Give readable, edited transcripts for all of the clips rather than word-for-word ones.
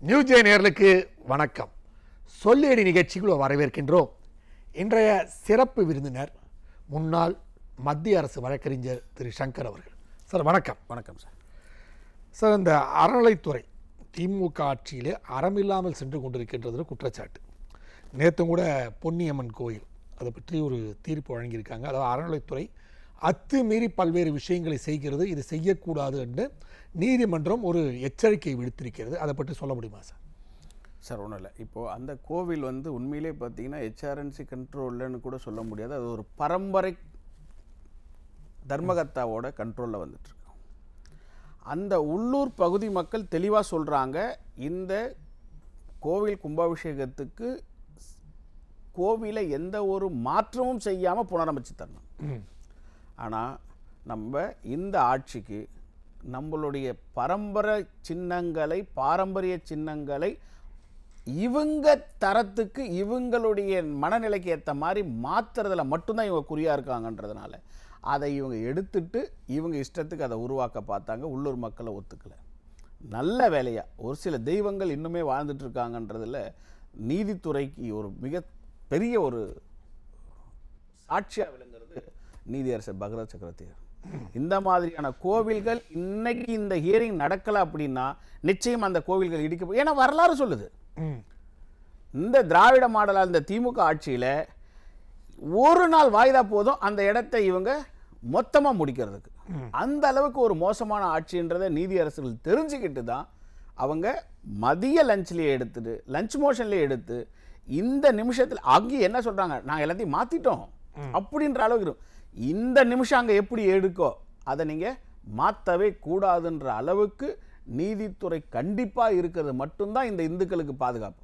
நியூஜே நேயர்களுக்கு வணக்கம். சொல்லேடி நிகழ்ச்சிக்குள்ள வரவேற்கின்றோம். இன்றைய சிறப்பு விருந்தினர் முன்னாள் மத்திய அரசு வழக்கறிஞர் திரு சங்கர் அவர்கள். சார் வணக்கம். வணக்கம் சார். சார், இந்த அறநிலைத்துறை திமுக ஆட்சியிலே அறமில்லாமல் சென்று கொண்டிருக்கின்றது குற்றச்சாட்டு. நேற்றும் கூட பொன்னியம்மன் கோயில் அதை பற்றி ஒரு தீர்ப்பு வழங்கியிருக்காங்க. அதாவது அறநிலைத்துறை அத்துமீறி பல்வேறு விஷயங்களை செய்கிறது, இது செய்யக்கூடாது என்று நீதிமன்றம் ஒரு எச்சரிக்கை விடுத்திருக்கிறது. அதை பற்றி சொல்ல முடியுமா சார்? சார் ஒன்றும் இல்லை. இப்போது அந்த கோவில் உண்மையிலே பார்த்தீங்கன்னா ஹெச்ஆர்என்சி கண்ட்ரோல்லன்னு கூட சொல்ல முடியாது. அது ஒரு பரம்பரை தர்மகர்த்தாவோட கண்ட்ரோலில் வந்துட்டுருக்கு. அந்த உள்ளூர் பகுதி மக்கள் தெளிவாக சொல்கிறாங்க, இந்த கோவில் கும்பாபிஷேகத்துக்கு கோவிலை எந்த ஒரு மாற்றமும் செய்யாமல் புனரமைச்சு தரணும். ஆனால் நம்ம இந்த ஆட்சிக்கு நம்மளுடைய பாரம்பரிய சின்னங்களை இவங்க தரத்துக்கு இவங்களுடைய மனநிலைக்கு ஏற்ற மாதிரி மாற்றுறதுல மட்டும்தான் இவங்க குறியாக இருக்காங்கன்றதுனால அதை இவங்க எடுத்துட்டு இவங்க இஷ்டத்துக்கு அதை உருவாக்க பார்த்தாங்க. உள்ளூர் மக்களை ஒத்துக்கலை. நல்ல வேலையாக ஒரு சில தெய்வங்கள் இன்னுமே வாழ்ந்துட்டு இருக்காங்கன்றதில் நீதித்துறைக்கு ஒரு மிக பெரிய ஒரு சாட்சியாக விளங்குறது நீதியரசர் பகவத் சக்கரவர்த்தி. இந்த மாதிரியான கோவில்கள் இன்னைக்கு இந்த ஹியரிங் நடக்கல அப்படின்னா நிச்சயம் அந்த கோவில்கள் இடிக்க. ஏன்னா வரலாறு சொல்லுது, இந்த திராவிட மாடலாக இந்த திமுக ஆட்சியில் ஒரு நாள் வாய்தா போதும் அந்த இடத்தை இவங்க மொத்தமாக முடிக்கிறதுக்கு. அந்த அளவுக்கு ஒரு மோசமான ஆட்சின்றதை நீதியரசர்கள் தெரிஞ்சுக்கிட்டு தான் அவங்க மதிய லஞ்ச்லேயே எடுத்துட்டு லஞ்ச் மோஷன்லேயே எடுத்து இந்த நிமிஷத்தில் அங்கே என்ன சொல்கிறாங்க, நாங்கள் எல்லாத்தையும் மாற்றிட்டோம் அப்படின்ற அளவுக்கு இந்த நிமிஷம் அங்கே எப்படி எடுக்கோ அதை நீங்கள் மாற்றவே கூடாதுன்ற அளவுக்கு நீதித்துறை கண்டிப்பாக இருக்கிறது மட்டும்தான் இந்த இந்துக்களுக்கு பாதுகாப்பு.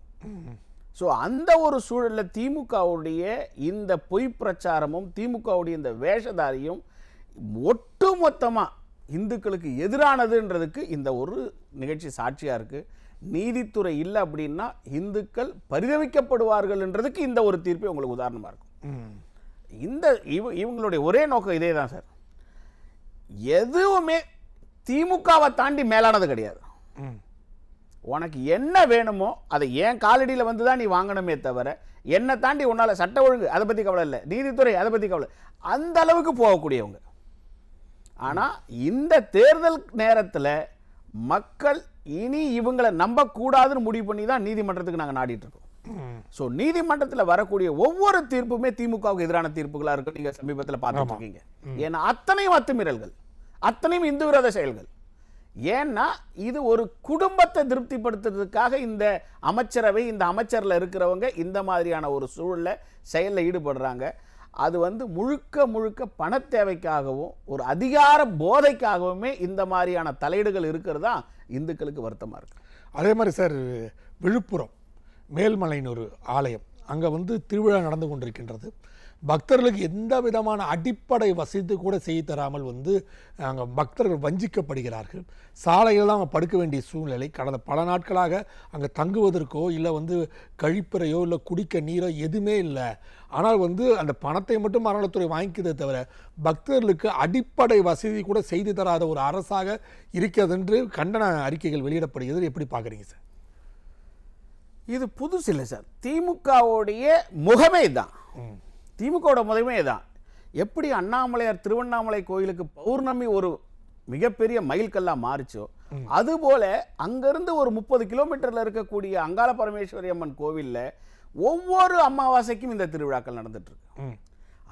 ஸோ அந்த ஒரு சூழலில் திமுகவுடைய இந்த பொய் பிரச்சாரமும் திமுகவுடைய இந்த வேஷதாரியும் ஒட்டுமொத்தமாக இந்துக்களுக்கு எதிரானதுன்றதுக்கு இந்த ஒரு நிகழ்ச்சி சாட்சியாக இருக்குது. நீதித்துறை இல்லை அப்படின்னா இந்துக்கள் பரிதவிக்கப்படுவார்கள்ன்றதுக்கு இந்த ஒரு தீர்ப்பே உங்களுக்கு உதாரணமாக இருக்கும். இந்த இவங்களுடைய ஒரே நோக்கம் இதே தான் சார். எதுவுமே திமுகவை தாண்டி மேலானது கிடையாது. உனக்கு என்ன வேணுமோ அதை என் காலடியில் வந்து தான் நீ வாங்கணுமே தவிர என்னை தாண்டி உன்னால் சட்ட ஒழுங்கு அதை பற்றி கவலை இல்லை, நீதித்துறை அதை பற்றி கவலை, அந்த அளவுக்கு போகக்கூடியவங்க. ஆனால் இந்த தேர்தல் நேரத்தில் மக்கள் இனி இவங்களை நம்பக்கூடாதுன்னு முடிவு பண்ணி தான் நீதிமன்றத்துக்கு நாங்கள் நாடிட்டு இருக்கோம். ஸோ நீதிமன்றத்தில் வரக்கூடிய ஒவ்வொரு தீர்ப்புமே திமுகவுக்கு எதிரான தீர்ப்புகளாக இருக்கும். நீங்கள் சமீபத்தில் பார்த்துட்டு இருக்கீங்க. ஏன்னா அத்தனையும் அத்துமீறல்கள், அத்தனையும் இந்து விரோத செயல்கள். ஏன்னா இது ஒரு குடும்பத்தை திருப்திப்படுத்துறதுக்காக இந்த அமைச்சரவை இந்த அமைச்சரில் இருக்கிறவங்க இந்த மாதிரியான ஒரு சூழலில் செயலில் ஈடுபடுறாங்க. அது முழுக்க முழுக்க பண தேவைக்காகவும் ஒரு அதிகார போதைக்காகவுமே இந்த மாதிரியான தலையீடுகள் இருக்கிறதா இந்துக்களுக்கு வருத்தமாக இருக்கு. அதே மாதிரி சார், விழுப்புரம் மேல்மலைன்னு ஒரு ஆலயம், அங்கே திருவிழா நடந்து கொண்டிருக்கின்றது. பக்தர்களுக்கு எந்த விதமான அடிப்படை வசதி கூட செய்து தராமல் அங்கே பக்தர்கள் வஞ்சிக்கப்படுகிறார்கள். சாலையில் அவங்க படுக்க வேண்டிய சூழ்நிலை. கடந்த பல நாட்களாக அங்கே தங்குவதற்கோ இல்லை கழிப்பறையோ இல்லை குடிக்க நீரோ எதுவுமே இல்லை. ஆனால் அந்த பணத்தை மட்டும் அறநிலைத்துறை வாங்கிக்கிறதை தவிர பக்தர்களுக்கு அடிப்படை வசதி கூட செய்து தராத ஒரு அரசாக இருக்கிறது என்று கண்டன அறிக்கைகள் வெளியிடப்படுகிறது. எப்படி பார்க்குறீங்க சார்? இது புதுசு இல்லை சார். திமுகவுடைய முகமே தான், திமுகவோட முகமே தான். எப்படி அண்ணாமலையார் திருவண்ணாமலை கோயிலுக்கு பௌர்ணமி ஒரு மிகப்பெரிய மைல்கல்லா மாறிச்சோ, அதுபோல அங்கிருந்து ஒரு 30 கிலோமீட்டர்ல இருக்கக்கூடிய அங்காள பரமேஸ்வரி அம்மன் கோவிலில் ஒவ்வொரு அமாவாசைக்கும் இந்த திருவிழாக்கள் நடந்துட்டு இருக்கு.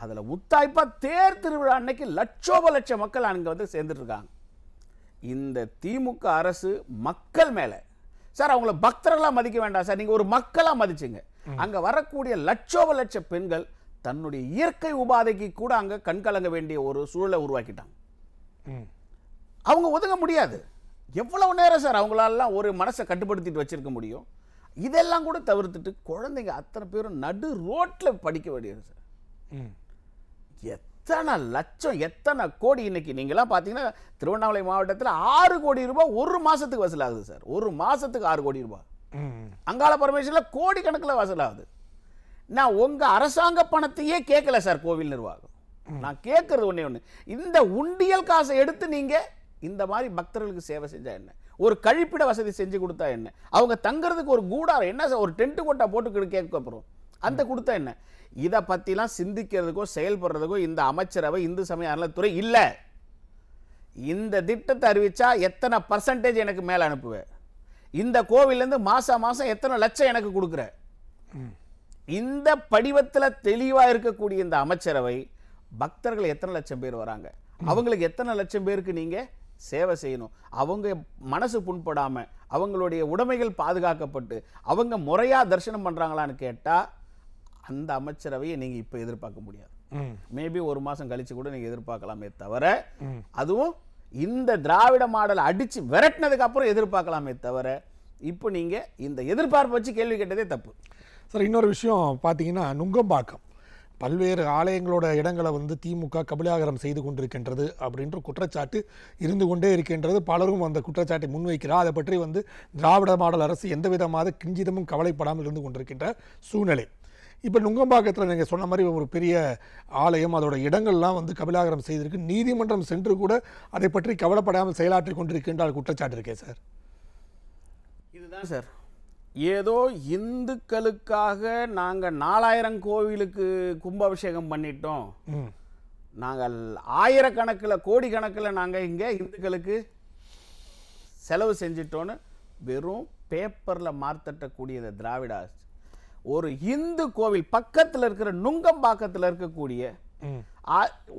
அதில் முத்தாய்ப்பா தேர் திருவிழா அன்னைக்கு லட்ச மக்கள் அங்கே சேர்ந்துட்டு இருக்காங்க. இந்த திமுக அரசு மக்கள் மேலே சார், அவங்கள பக்தர்களாக மதிக்க வேண்டாம் சார், நீங்கள் ஒரு மக்களாக மதிச்சுங்க. அங்கே வரக்கூடிய லட்ச பெண்கள் தன்னுடைய இயற்கை உபாதைக்கு கூட அங்கே கண்கலங்க வேண்டிய ஒரு சூழலை உருவாக்கிட்டாங்க. அவங்க ஒதுங்க முடியாது. எவ்வளவு நேரம் சார் அவங்களாலாம் ஒரு மனசை கட்டுப்படுத்திட்டு வச்சிருக்க முடியும்? இதெல்லாம் கூட தவிர்த்துட்டு குழந்தைங்க அத்தனை பேரும் நடு ரோட்டில் படிக்க வேண்டியது சார். எத்தனை லட்சம் எத்தனை கோடி இன்னைக்கு நீங்களாம் பார்த்தீங்கன்னா திருவண்ணாமலை மாவட்டத்தில் 6 கோடி ரூபாய் ஒரு மாதத்துக்கு வசூலாகுது சார். ஒரு மாதத்துக்கு 6 கோடி ரூபாய். அங்காள பரமேஸ்வரில் கோடி கணக்கில் வசூலாகுது. நான் உங்கள் அரசாங்க பணத்தையே கேட்கல சார் கோவில் நிர்வாகம். நான் கேட்கறது ஒன்று, இந்த உண்டியல் காசை எடுத்து நீங்கள் இந்த மாதிரி பக்தர்களுக்கு சேவை செஞ்சால் என்ன? ஒரு கழிப்பிட வசதி செஞ்சு கொடுத்தா என்ன, அவங்க தங்குறதுக்கு ஒரு கூடாரம் என்ன ஒரு டென்ட் கொட்டா போட்டு கேட்கப்படும் அந்த கொடுத்தா என்ன, இதை பற்றிலாம் சிந்திக்கிறதுக்கோ செயல்படுறதுக்கோ இந்த அமைச்சரவை இந்து சமய அறநிலையத்துறை இல்லை. இந்த திட்டத்தை அறிவிச்சா எத்தனை பர்சன்டேஜ் எனக்கு மேலே அனுப்புவேன், இந்த கோவிலேருந்து மாதம் மாதம் எத்தனை லட்சம் எனக்கு கொடுக்குற, இந்த படிவத்தில் தெளிவாக இருக்கக்கூடிய இந்த அமைச்சரவை பக்தர்கள் எத்தனை லட்சம் பேர் வராங்க, அவங்களுக்கு எத்தனை லட்சம் பேருக்கு நீங்கள் சேவை செய்யணும், அவங்க மனசு புண்படாமல் அவங்களுடைய உடைமைகள் பாதுகாக்கப்பட்டு அவங்க முறையாக தரிசனம் பண்ணுறாங்களான்னு கேட்டால் அந்த அமைச்சரவையை நீங்கள் இப்போ எதிர்பார்க்க முடியாது. மேபி ஒரு மாதம் கழிச்சு கூட நீங்கள் எதிர்பார்க்கலாமே தவிர, அதுவும் இந்த திராவிட மாடல் அடித்து விரட்டினதுக்கு அப்புறம் எதிர்பார்க்கலாமே தவிர, இப்போ நீங்கள் இந்த எதிர்பார்ப்பு வச்சு கேள்வி கேட்டதே தப்பு. சார் இன்னொரு விஷயம் பார்த்தீங்கன்னா, நுங்கம்பாக்கம் பல்வேறு ஆலயங்களோட இடங்களை வந்து திமுக கபலீகரம் செய்து கொண்டிருக்கின்றது அப்படின்ற குற்றச்சாட்டு இருந்து கொண்டே இருக்கின்றது. பலரும் அந்த குற்றச்சாட்டை முன்வைக்கிறார். அதை பற்றி வந்து திராவிட மாடல் அரசு எந்த விதமாக கிஞ்சிதமும் கவலைப்படாமல் இருந்து கொண்டிருக்கின்ற சூழ்நிலை. இப்போ நுங்கம்பாக்கத்தில் நீங்கள் சொன்ன மாதிரி ஒரு பெரிய ஆலயம் அதோட இடங்கள்லாம் வந்து கபலீகரம் செய்திருக்கு, நீதிமன்றம் சென்று கூட அதை பற்றி கவலைப்படாமல் செயலாற்றி கொண்டிருக்கின்ற குற்றச்சாட்டு இருக்கே சார். இதுதான் சார், ஏதோ இந்துக்களுக்காக நாங்கள் 4000 கோவிலுக்கு கும்பாபிஷேகம் பண்ணிட்டோம், நாங்கள் ஆயிரக்கணக்கில் கோடிக்கணக்கில் நாங்கள் இங்கே இந்துக்களுக்கு செலவு செஞ்சிட்டோன்னு வெறும் பேப்பரில் மார்த்தட்டக்கூடிய இந்த திராவிட அரசு ஒரு இந்து கோவில் பக்கத்தில் இருக்கிற நுங்கம்பாக்கத்தில் இருக்கக்கூடிய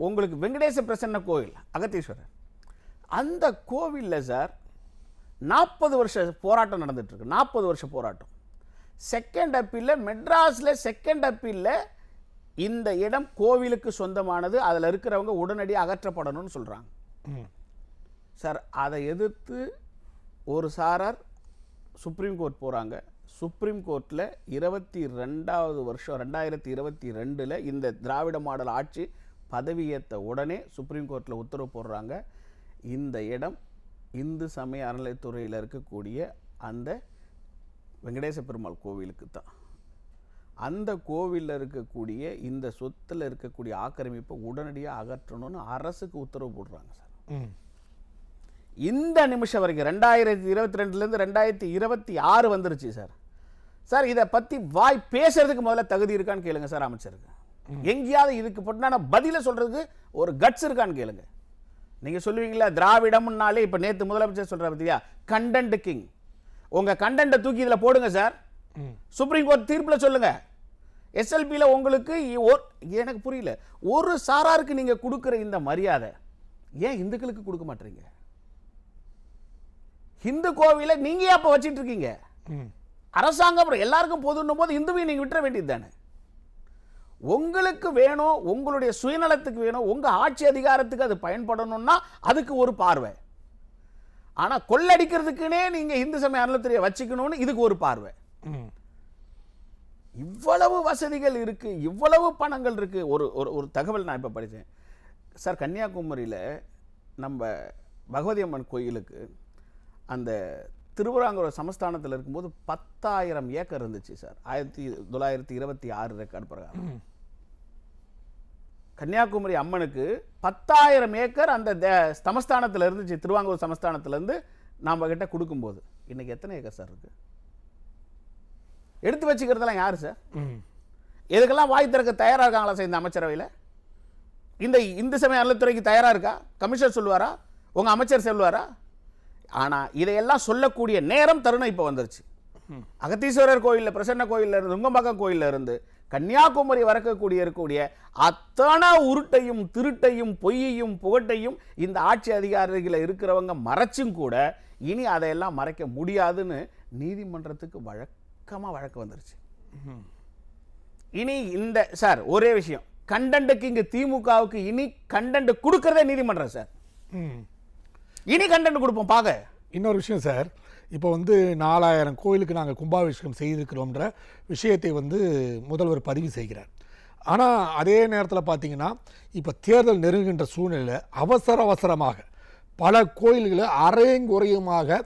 உங்களுக்கு வெங்கடேச பிரசன்ன கோவில் அகத்தீஸ்வரர், அந்த கோவிலில் சார் 40 வருஷ போராட்டம் நடந்துட்டு இருக்கு. 40 வருஷ போராட்டம். செகண்ட் அப்பீல்ல மெட்ராஸில் செகண்ட் அப்பீல்ல இந்த இடம் கோவிலுக்கு சொந்தமானது, அதில் இருக்கிறவங்க உடனடியாக அகற்றப்படணும்னு சொல்கிறாங்க சார். அதை எதிர்த்து ஒரு சாரார் சுப்ரீம் கோர்ட் போகிறாங்க. சுப்ரீம் கோர்ட்டில் 22வது வருஷம் 2022 இந்த திராவிட மாடல் ஆட்சி பதவியேற்ற உடனே சுப்ரீம் கோர்ட்டில் உத்தரவு போடுறாங்க, இந்த இடம் இந்து சமய அறநிலையத்துறையில் இருக்கக்கூடிய அந்த வெங்கடேச பெருமாள் கோவிலுக்கு தான். அந்த கோவிலில் இருக்கக்கூடிய இந்த சொத்தில் இருக்கக்கூடிய ஆக்கிரமிப்பை உடனடியாக அகற்றணும்னு அரசுக்கு உத்தரவு போடுறாங்க சார். இந்த நிமிஷம் வரைக்கும் 2022லேருந்து 2026 வந்துருச்சு சார். சார் இதை பற்றி வாய் பேசுறதுக்கு முதல்ல தகுதி இருக்கான்னு கேளுங்க சார் அமைச்சருக்கு. எங்கேயாவது இதுக்கு பொண்ணான பதிலை சொல்றதுக்கு ஒரு கட்ஸ் இருக்கான்னு கேளுங்க. நீங்க சொல்லுவீங்களா திராவிடம்னாலே, இப்ப நேத்து முதலமைச்சர் சொல்ற பத்தியா கண்டென்ட் கிங், உங்க கண்டென்ட்டை தூக்கி இதுல போடுங்க சார், சுப்ரீம் கோர்ட் தீர்ப்புல சொல்லுங்க. எஸ்எல்பியில் உங்களுக்கு எனக்கு புரியல, ஒரு சாராருக்கு நீங்க கொடுக்குற இந்த மரியாதை ஏன் இந்துக்களுக்கு கொடுக்க மாட்டீங்க? இந்து கோவிலை நீங்க அப்ப வச்சிட்டு இருக்கீங்க, அரசாங்கம் எல்லாருக்கும் பொதுன்னும் போது இந்துவையும் நீங்க விட்டுற வேண்டியது தானே. உங்களுக்கு வேணும், உங்களுடைய சுயநலத்துக்கு வேணும், உங்க ஆட்சி அதிகாரத்துக்கு அது பயன்படணும்னா அதுக்கு ஒரு பார்வை. ஆனா கொள்ளடிக்கிறதுக்குனே நீங்க இந்து சமய அறநிலையத்துறையை வச்சுக்கணும்னு இதுக்கு ஒரு பார்வை. இவ்வளவு வசதிகள் இருக்கு, இவ்வளவு பணங்கள் இருக்கு. ஒரு ஒரு தகவல் நான் இப்ப படித்தேன் சார். கன்னியாகுமரியில நம்ம பகவதி அம்மன் கோயிலுக்கு அந்த திருவிதாங்கூர் சமஸ்தானத்தில் இருக்கும்போது 10,000 ஏக்கர் இருந்துச்சு சார். 1926 ரெக்கார்டு பிரகாரம் கன்னியாகுமரி அம்மனுக்கு 10,000 ஏக்கர் அந்த சமஸ்தானத்தில் இருந்துச்சு. திருவாங்கூர் சமஸ்தானத்திலிருந்து நாம கிட்ட கொடுக்கும்போது இன்னைக்கு எத்தனை ஏக்கர் சார் இருக்கு? எடுத்து வச்சுக்கிறதெல்லாம் யாரு சார்? எதுக்கெல்லாம் வாய் திறக்க தயாரா இருக்காங்களா சார் இந்த அமைச்சரவையில்? இந்த இந்து சமய அறநிலையத்துறைக்கு தயாரா இருக்கா? கமிஷனர் சொல்லுவாரா? உங்க அமைச்சர் சொல்லுவாரா? ஆனா இதையெல்லாம் சொல்லக்கூடிய நேரம் தருணம் இப்ப வந்துருச்சு. அகத்தீஸ்வரர் கோயிலில், பிரசன்ன கோயிலில் இருந்து, நுங்கம்பாக்கம் கோயிலில் இருந்து கன்னியாகுமரி இருக்கக்கூடிய அத்தனை உருட்டையும் திருட்டையும் பொய்யையும் புகட்டையும் இந்த ஆட்சி அதிகாரிகள் இருக்கிறவங்க மறைச்சும் கூட இனி அதையெல்லாம் மறைக்க முடியாதுன்னு நீதிமன்றத்துக்கு வழக்கு வந்துருச்சு. இனி இந்த சார் ஒரே விஷயம், கண்டென்ட்டுக்கு இங்க திமுகவுக்கு இனி கண்டென்ட் கொடுக்கறதே நீதிமன்றம் சார். இனி கண்டென்ட் கொடுப்போம் பாக்க. இன்னொரு விஷயம் சார், இப்போ வந்து 4000 கோயிலுக்கு நாங்கள் கும்பாபிஷேகம் செய்திருக்கிறோம்ன்ற விஷயத்தை வந்து முதல்வர் பதிவு செய்கிறார். ஆனால் அதே நேரத்தில் பார்த்தீங்கன்னா இப்போ தேர்தல் நெருங்குகின்ற சூழ்நிலை அவசரமாக பல கோயில்களை அரைங்குறையுமாக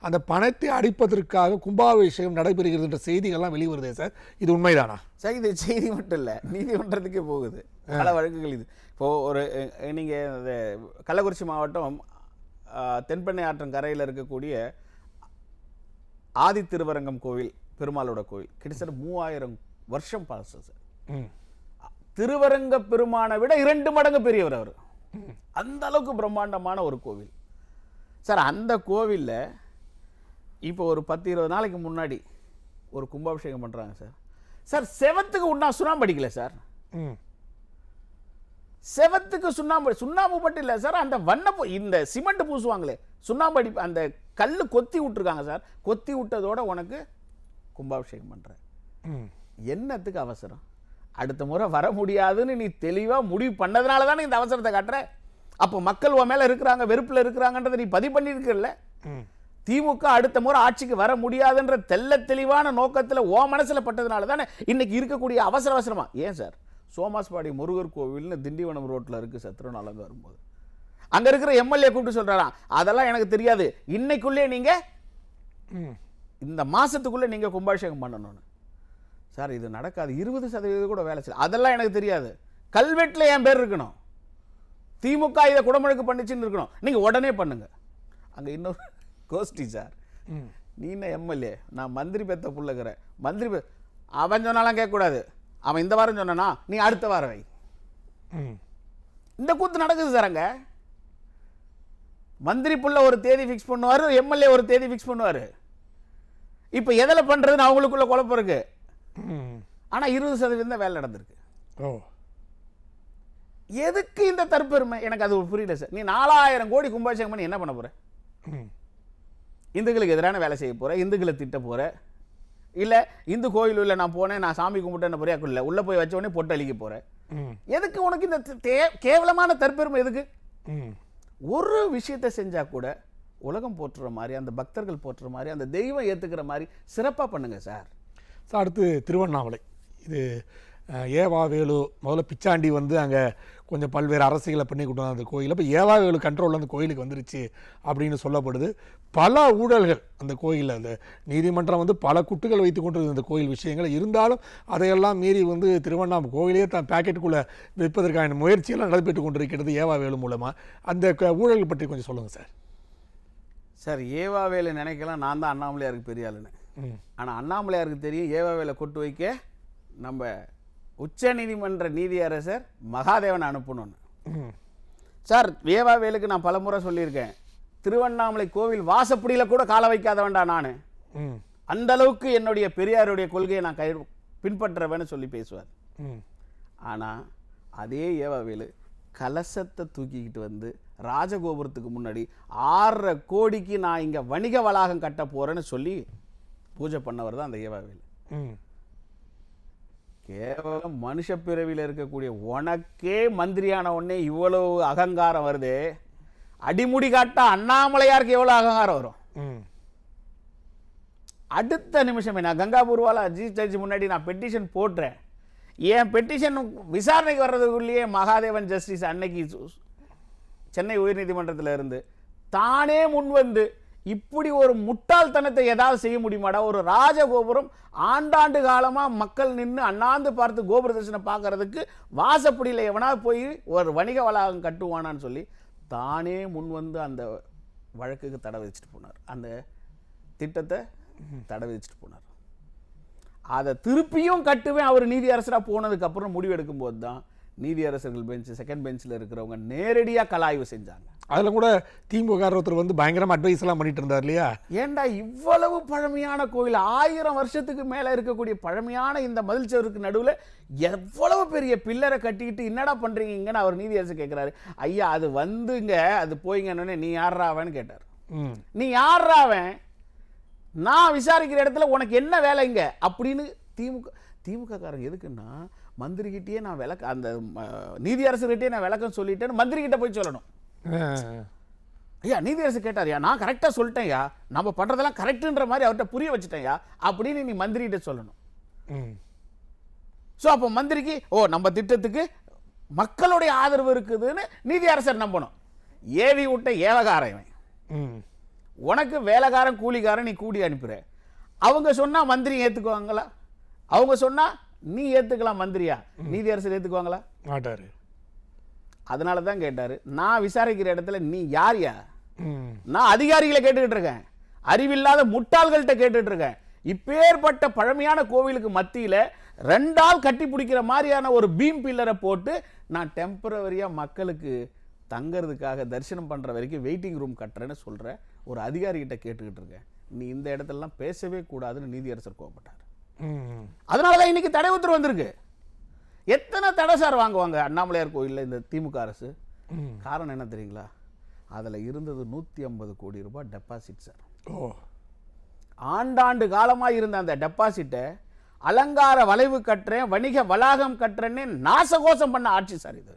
அந்த பணத்தை அடிப்பதற்காக கும்பாபிஷேகம் நடைபெறுகிறது என்ற செய்திகள்லாம் வெளிவருதே சார், இது உண்மைதானா சார்? இது செய்தி மட்டும் இல்லை, நீதிமன்றத்துக்கே போகுது பல வழக்குகள். இது இப்போ ஒரு நீங்கள் கள்ளக்குறிச்சி மாவட்டம் தென்பெண்ணை ஆற்றங்கரையில் இருக்கக்கூடிய ஆதி திருவரங்கம் கோவில், பெருமாளோட கோவில் கிட்டத்தட்ட 3000 வருஷம் பழசு சார். திருவரங்க பெருமானை விட 2 மடங்கு பெரியவர் அவர். அந்த அளவுக்கு பிரம்மாண்டமான ஒரு கோவில் சார். அந்த கோவிலில் இப்போ ஒரு 10-20 நாளைக்கு முன்னாடி ஒரு கும்பாபிஷேகம் பண்ணுறாங்க சார். சார் செவத்துக்கு உண்ணா சுண்ணாம்பு அடிக்கல சார். செவத்துக்கு சுண்ணாம்பு மட்டும் இல்லை சார், அந்த இந்த சிமெண்ட் பூசுவாங்களே சுண்ணாம்பு அடி, அந்த கல் கொத்தி விட்டுருக்காங்க சார். கொத்தி விட்டதோட உனக்கு கும்பாபிஷேகம் பண்ற என்னத்துக்கு அவசரம்? அடுத்த முறை வர முடியாதுன்னு நீ தெளிவா முடிவு பண்ணதுனால தானே இந்த அவசரத்தை காட்டுற. அப்போ மக்கள் உன் மேல இருக்கிறாங்க, வெறுப்புல இருக்கிறாங்கன்றதை நீ பதிவு பண்ணியிருக்கல. திமுக அடுத்த முறை ஆட்சிக்கு வர முடியாதுன்ற தெள்ள தெளிவான நோக்கத்தில் ஓ மனசுல பட்டதுனால தானே இன்னைக்கு இருக்கக்கூடிய அவசரமா. ஏன் சார், சோமாஸ்பாடி முருகர் கோவில்னு திண்டிவனம் ரோட்ல இருக்கு சார். திருநாளங்க வரும்போது அங்க இருக்கிற எம்எல்ஏ கூப்பிட்டு சொல்றாராம், அதெல்லாம் எனக்கு தெரியாது, இன்னைக்குள்ளே நீங்க இந்த மாசத்துக்குள்ள நீங்க கும்பாபிஷேகம் பண்ணணும்னு. சார் இது நடக்காது, 20% கூட வேலை செய்யல. அதெல்லாம் எனக்கு தெரியாது, கல்வெட்டுல என் பேர் இருக்கணும், திமுக இதை குடமுழுக்கு பண்ணிச்சுன்னு இருக்கணும், நீங்க உடனே பண்ணுங்க. அங்க இன்னொரு கோஷ்டி சார், நீ என்ன எம்எல்ஏ, நான் மந்திரி பெத்த புள்ளக்கிறேன், மந்திரி அவன் சொன்னாலாம் கேட்கக்கூடாது, அவன் இந்த வாரம் சொன்னா நீ அடுத்த வாரம் வை. இந்த கூத்து நடக்குது சார். அங்க மந்திரி புள்ள ஒரு தேதி ஃபிக்ஸ் பண்ணுவாரு, எம்எல்ஏ ஒரு தேதி ஃபிக்ஸ் பண்ணுவாரு. இப்ப எதில் பண்றதுன்னு அவங்களுக்குள்ள குழப்பம் இருக்கு. ஆனா 20% வேலை நடந்திருக்கு. எதுக்கு இந்த தற்பெருமை? எனக்கு அது புரியல சார். நீ 4000 கோடி கும்பாபிஷேகம் பண்ணி என்ன பண்ண போற? இந்துக்களுக்கு எதிரான வேலை செய்ய போற, இந்துக்களை திட்ட போற, இல்ல இந்து கோயில் உள்ள நான் போனேன், நான் சாமி கும்பிட்டேன் போறியா? இல்ல உள்ள போய் வச்ச உடனே பொட்டு அழிக்க போற. எதுக்கு உனக்கு இந்த கேவலமான தற்பெருமை? எதுக்கு? ஒரு விஷயத்தை செஞ்சா கூட உலகம் போற்றுற மாதிரி, அந்த பக்தர்கள் போற்றுற மாதிரி, அந்த தெய்வம் ஏத்துக்கிற மாதிரி சிறப்பா பண்ணுங்க சார். சார் அடுத்து திருவண்ணாமலை, இது ஏவாவேலு முதல்ல பிச்சாண்டி வந்து அங்கே கொஞ்சம் பல்வேறு அரசியலை பண்ணி கொடுத்தாங்க அந்த கோயிலை. இப்போ ஏவாவேலு கண்ட்ரோலில் அந்த கோயிலுக்கு வந்துருச்சு அப்படின்னு சொல்லப்படுது. பல ஊழல்கள் அந்த கோயிலில், அந்த நீதிமன்றம் வந்து பல குட்டுகள் வைத்து கொண்டு இந்த கோயில் விஷயங்கள் இருந்தாலும் அதையெல்லாம் மீறி வந்து திருவண்ணாமலை கோயிலே தான் பேக்கெட்டுக்குள்ளே விற்பதற்கான முயற்சியெல்லாம் நடைபெற்று கொண்டிருக்கிறது ஏவாவேலு மூலமாக. அந்த ஊழல்கள் பற்றி கொஞ்சம் சொல்லுங்கள் சார். சார் ஏவாவேலு நினைக்கலாம் நான் தான் அண்ணாமலையாருக்கு பெரிய ஆளுன்னு. ஆனால் அண்ணாமலையாருக்கு தெரியும் ஏவாவேலை கொட்டு வைக்க நம்ம உச்ச நீதிமன்ற நீதியரசர் மகாதேவன் அனுப்பணும்னு. சார் ஏவாவேலுக்கு நான் பல முறை சொல்லியிருக்கேன், திருவண்ணாமலை கோவில் வாசப்படியில் கூட கால வைக்காத வேண்டாம் நான், அந்த அளவுக்கு என்னுடைய பெரியாருடைய கொள்கையை நான் பின்பற்றவேன்னு சொல்லி பேசுவார். ஆனால் அதே ஏவாவேலு கலசத்தை தூக்கிக்கிட்டு வந்து ராஜகோபுரத்துக்கு முன்னாடி 6.5 கோடிக்கு நான் இங்கே வணிக வளாகம் கட்ட போறேன்னு சொல்லி பூஜை பண்ணவர் தான் அந்த ஏவாவேலு. கேவலம் மனுஷ பிறவியில் இருக்கக்கூடிய உனக்கே மந்திரியான உடனே இவ்வளவு அகங்காரம் வருது, அடிமுடி காட்டா அண்ணாமலையாருக்கு எவ்வளவு அகங்காரம் வரும்? அடுத்த நிமிஷமே நான் கங்காபூர்வாலா ஜட்ஜி முன்னாடி நான் பெட்டிஷன் போட்டுறேன், என் பெட்டிஷன் விசாரணைக்கு வர்றதுக்குள்ளேயே மகாதேவன் ஜஸ்டிஸ் அன்னைக்கு சென்னை உயர்நீதிமன்றத்தில் இருந்து தானே முன்வந்து இப்படி ஒரு முட்டாள்தனத்தை ஏதாவது செய்ய முடியுமாடா? ஒரு ராஜகோபுரம் ஆண்டாண்டு காலமா மக்கள் நின்று அண்ணாந்து பார்த்து கோபுர தரிசனம் பார்க்கறதுக்கு வாசப்படியில் எவனா போய் ஒரு வணிக வளாகம் கட்டுவானான்னு சொல்லி தானே முன்வந்து அந்த வழக்குக்கு தடை விதிச்சுட்டு போனார், அந்த திட்டத்தை தடை விதிச்சுட்டு போனார். அதை திருப்பியும் கட்டுவேன் அவர் நீதியரசராக போனதுக்கு அப்புறம் முடிவெடுக்கும் போது தான் நீதியரசர்கள் பெஞ்ச், செகண்ட் பெஞ்சில் இருக்கிறவங்க நேரடியாக கலாய்வு செஞ்சாங்க. அதில் கூட திமுக ஒருத்தர் வந்து பயங்கரமாக அட்வைஸ் எல்லாம் பண்ணிட்டு இருந்தார் இல்லையா? ஏண்டா இவ்வளவு பழமையான கோயில், 1000 வருஷத்துக்கு மேலே இருக்கக்கூடிய பழமையான இந்த மதில் சுவருக்கு நடுவில் எவ்வளவு பெரிய பில்லரை கட்டிக்கிட்டு என்னடா பண்ணுறீங்கன்னு அவர் நீதியரசர் கேட்குறாரு. ஐயா அது வந்துங்க, அது போய்ங்கன்னு, நீ யாராவன்னு கேட்டார். நீ யாராவன், நான் விசாரிக்கிற இடத்துல உனக்கு என்ன வேலைங்க அப்படின்னு திமுக காரங்க எதுக்குன்னா, மந்திரிகிட்டே நான் விளக்க, அந்த நீதியரசர்கிட்டே நான் விளக்கம் சொல்லிட்டேன்னு மந்திரிகிட்ட போய் சொல்லணும். ஐயா நீதியரசர் கேட்டார்யா, நான் கரெக்டாக சொல்லிட்டேன்யா, நம்ம பண்ணுறதெல்லாம் கரெக்டுன்ற மாதிரி அவர்கிட்ட புரிய வச்சுட்டேன்யா அப்படின்னு நீ மந்திரிகிட்ட சொல்லணும். ஸோ அப்போ மந்திரிக்கு நம்ம திட்டத்துக்கு மக்களுடைய ஆதரவு இருக்குதுன்னு நீதியரசர் நம்பணும். ஏவி விட்ட ஏவகாரன், உனக்கு வேலைக்காரன் கூலிக்காரன் நீ கூடி அனுப்புற, அவங்க சொன்னா மந்திரி ஏத்துக்குவாங்களா? அவங்க சொன்னா நீ ஏத்துக்கலாம் மந்திரியா? நீதியரசர் ஏத்துக்குவாங்களா? மாட்டாரு. அதனால தான் கேட்டாரு, நான் விசாரிக்கிற இடத்துல நீ யார்யா? நான் அதிகாரிகளை கேட்டுக்கிட்டு இருக்கேன், அறிவில்லாத முட்டாள்கள்கிட்ட கேட்டுட்டு இருக்கேன். இப்பேற்பட்ட பழமையான கோவிலுக்கு மத்தியில 2 ஆள் கட்டி பிடிக்கிற மாதிரியான ஒரு பீம் பில்லரை போட்டு நான் டெம்பரவரியா மக்களுக்கு தங்கறதுக்காக தரிசனம் பண்ற வரைக்கும் வெயிட்டிங் ரூம் கட்டுறேன்னு சொல்ற ஒரு அதிகாரிகிட்ட கேட்டுக்கிட்டு இருக்கேன். நீ இந்த இடத்துலலாம் பேசவே கூடாதுன்னு நீதியரசர் கோவப்பட்டார். அதனாலதான் இன்னைக்கு தடை உத்தரவு வந்திருக்கு. எத்தனை தடை சார் வாங்குவாங்க அண்ணாமலையார் கோயில்ல இந்த திமுக அரசு? காரணம் என்ன தெரியுங்களா? அதுல இருந்தது 150 கோடி ரூபாய் டெபாசிட் சார். ஆண்டாண்டு காலமா இருந்த அந்த டெபாசிட்டை அலங்கார வளைவு கட்டுறேன், வணிக வளாகம் கட்டுறேன்னு நாசகோசம் பண்ண ஆட்சி சார் இது.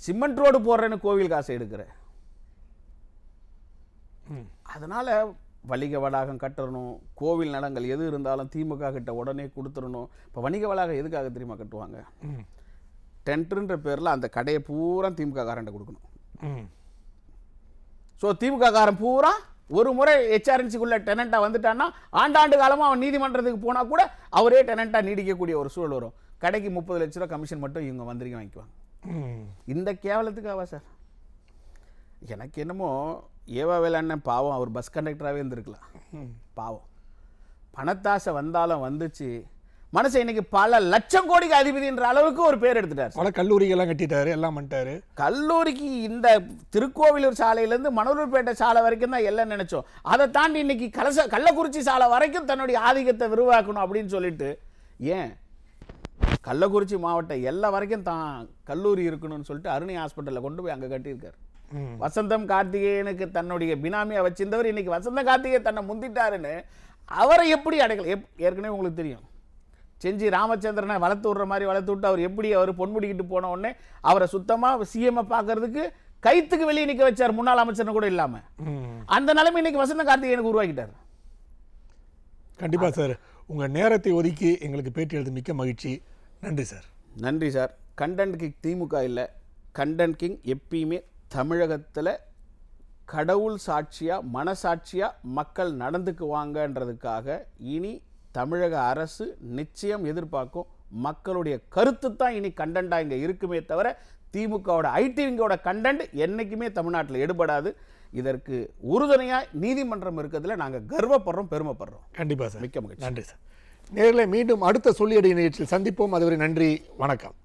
சிமெண்ட் ரோடு போடுறேன்னு கோவில் காசை எடுக்கிற. அதனால வணிக வளாகம் கட்டணும், கோவில் நலங்கள் எது இருந்தாலும் திமுக கிட்ட உடனே கொடுத்துடணும். இப்போ வணிக வளாகம் எதுக்காக தெரியுமா கட்டுவாங்க? டென்ட்ன்ற பேரில் அந்த கடையை பூரா திமுக காரன்ட்ட கொடுக்கணும். ஸோ திமுக காரன் பூரா ஒரு முறை ஹெச்ஆர்என்சிக்குள்ள டெனண்டாக வந்துட்டான்னா ஆண்டாண்டு காலமாக அவன் நீதிமன்றத்துக்கு போனால் கூட அவரே டெனண்டாக நீடிக்கக்கூடிய ஒரு சூழல் வரும். கடைக்கு 30 லட்ச ரூபா கமிஷன் மட்டும் இவங்க வந்திருக்க வாங்கிக்குவாங்க. இந்த கேவலத்துக்காவா சார்? எனக்கு என்னமோ ஏவாவேல் அண்ணன் பாவம், அவர் பஸ் கண்டக்டராகவே இருந்திருக்கலாம். பாவம், பணத்தாசை வந்தாலும் வந்துச்சு. மனுஷன் இன்னைக்கு பல லட்சம் கோடிக்கு அதிபதின்ற அளவுக்கு ஒரு பேர் எடுத்துட்டார். பல கல்லூரிகள்லாம் கட்டிட்டாரு, எல்லாம் பண்ணிட்டாரு. கல்லூரிக்கு இந்த திருக்கோவிலூர் சாலையிலேருந்து மணலூர்பேட்டை சாலை வரைக்கும் தான் எல்லாம் நினைச்சோம். அதை தாண்டி இன்னைக்கு கள்ளக்குறிச்சி சாலை வரைக்கும் தன்னுடைய ஆதிக்கத்தை விரிவாக்கணும் அப்படின்னு சொல்லிட்டு, ஏன் கள்ளக்குறிச்சி மாவட்டம் எல்லா வரைக்கும் தான் கல்லூரி இருக்கணும்னு சொல்லிட்டு அருணி ஹாஸ்பிட்டலில் கொண்டு போய் அங்கே கட்டியிருக்காரு. வசந்தம் கார்த்திகேயனுக்கு தன்னுடைய பினாமியா வச்சிருந்தவர் இன்னைக்கு வசந்த கார்த்திகேயன் தன்னை முந்திட்டாருன்னு அவரை எப்படி அடைக்கல? ஏற்கனவே உங்களுக்கு தெரியும், செஞ்சி ராமச்சந்திரனை வளர்த்து விடுற மாதிரி வளர்த்து விட்டு அவர் எப்படி அவர் பொன்முடிக்கிட்டு போன உடனே அவரை சுத்தமாக சிஎம் பார்க்கறதுக்கு கைத்துக்கு வெளியே நிற்க வச்சார், முன்னாள் அமைச்சர் கூட இல்லாமல். அந்த நிலைமை இன்னைக்கு வசந்த கார்த்திகேயனுக்கு உருவாக்கிட்டார். கண்டிப்பாக சார், உங்கள் நேரத்தை ஒதுக்கி எங்களுக்கு பேட்டி எழுது மிக்க மகிழ்ச்சி. நன்றி சார். நன்றி சார். கண்டென்ட் கிங் திமுக இல்லை, கண்டென்ட் கிங் எப்பயுமே தமிழகத்தில் கடவுள் சாட்சியாக மனசாட்சியாக மக்கள் நடந்துக்குவாங்கன்றதுக்காக இனி தமிழக அரசு நிச்சயம் எதிர்பார்க்கும். மக்களுடைய கருத்து தான் இனி கண்டென்ட்டாக இங்கே இருக்குமே தவிர திமுகவோட ஐடிவிங்கோட கண்டென்ட் என்றைக்குமே தமிழ்நாட்டில் எடுபடாது. இதற்கு உறுதுணையாக நீதிமன்றம் இருக்கிறதுல நாங்கள் கர்வப்படுறோம், பெருமைப்படுறோம். கண்டிப்பாக சார், மிக்க மகிழ்ச்சி. நன்றி சார். நேரில் மீண்டும் அடுத்த சொல்லியடி நிகழ்ச்சியில் சந்திப்போம். அதுவரை நன்றி, வணக்கம்.